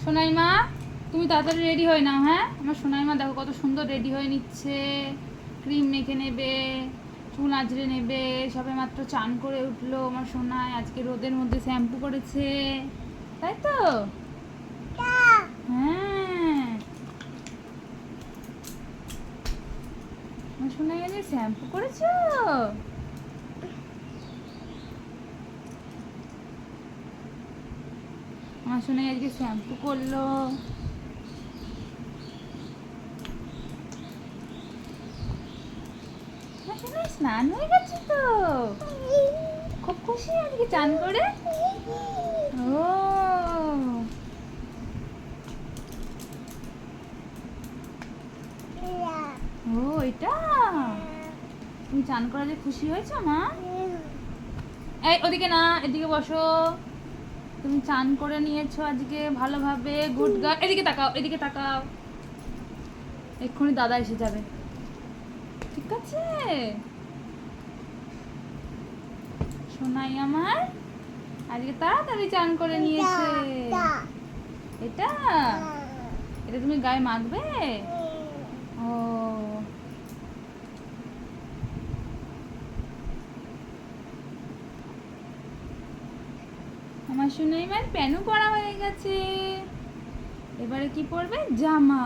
সোনাই মা, তুমি তাড়াতাড়ি রেডি হয়ে নাও। হ্যাঁ, আমার সোনাই মা দেখো কত সুন্দর রেডি হয়ে নিচ্ছে। ক্রিম মেখে নেবে, চুল আঁচড়ে নেবে। সবে মাত্র চান করে উঠলো আমার সোনাই। আজকে রোদের মধ্যে শ্যাম্পু করেছে, তাই তো? হ্যাঁ, আমার সোনাই আজকে শ্যাম্পু করেছো? আমার সোনাই আজকে শ্যাম্পু করলো। আমার সোনাই স্নান হয়ে গেছে তো, খুব খুশি আজকে চান করে। ও ও, এটা তুমি চান করা যে খুশি হয়েছো মা? এই ওদিকে না, এদিকে বসো। তুমি চান করে নিয়েছো আজকে ভালোভাবে, গুড গার্ল। এদিকে তাকাও, এদিকে তাকাও। এক্ষুনি দাদা এসে যাবে, ঠিক আছে? সোনাই আমার আজকে তাড়াতাড়ি চান করে নিয়েছে। এটা এটা তুমি গায়ে মাখবে? ও, আমার সোনাই মার প্যানও পরা হয়ে গেছে। এবারে কি পরবে? জামা।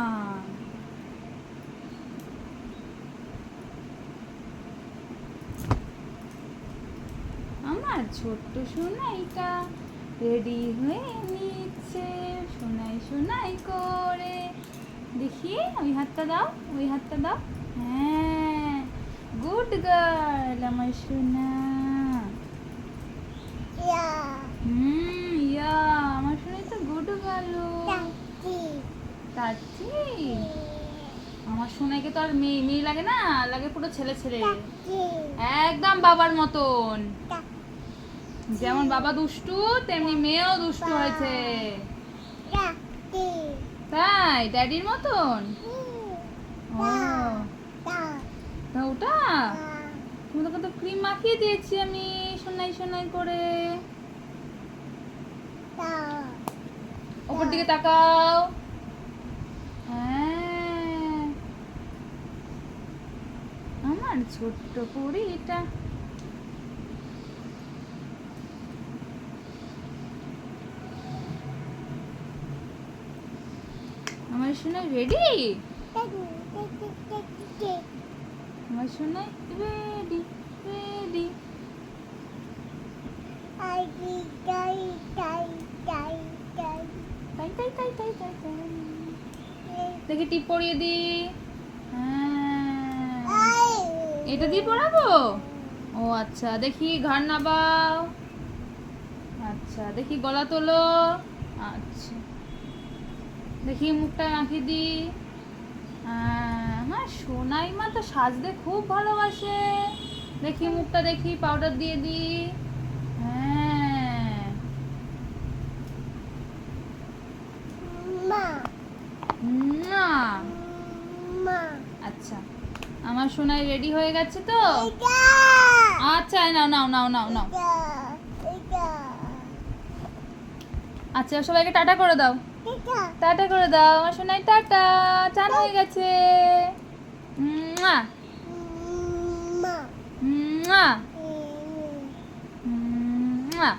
আমার ছোট্ট সোনাইটা রেডি হয়ে নিচ্ছে, সোনাই সোনাই করে। দেখি, ওই হাতটা দাও, ওই হাতটা দাও। হ্যাঁ, গুড গার্ল আমার সোনা। ইয়া, আমার সোনাই তো গুড গার্ল। তাচ্ছি, আমার সোনাইকে তো আর মেয়ে মেয়ে লাগে না, লাগে পুরো ছেলে ছেলে, একদম বাবার মতন। যেমন বাবা দুষ্টু, তেমনি মেয়েও দুষ্টু হয়েছে। তাই, ড্যাডির মতন। ও, তা ওটা তোমাকে তো ক্রিম মাখিয়ে দিয়েছি আমি, সোনাই সোনাই করে। ওপর দিকে তাকাও। হ্যাঁ, আমার ছোট্ট পরীটা। আমার সোনাই রেডি, আমার সোনাই রেডি রেডি। তাই তাই তাই তাই তাই তাই। দেখি টিপ পরিয়ে দি। হ্যাঁ, এটা দিয়ে পরাবো? ও আচ্ছা, দেখি ঘাড় নাবাও। আচ্ছা, দেখি গলা তোলো। আচ্ছা, দেখি মুখটা আঁকি দি। আমার সোনাই মা তো সাজতে খুব ভালোবাসে। দেখি মুখটা, দেখি পাউডার দিয়ে দি। হ্যাঁ, না, আচ্ছা, আমার সোনাই রেডি হয়ে গেছে তো। আচ্ছা, নাও নাও নাও নাও নাও। আচ্ছা, সবাইকে টাটা করে দাও, টাটা করে দাও। আমার সোনাই টাটা, চান হয়ে গেছে। মুয়া, মুয়া, মুয়া।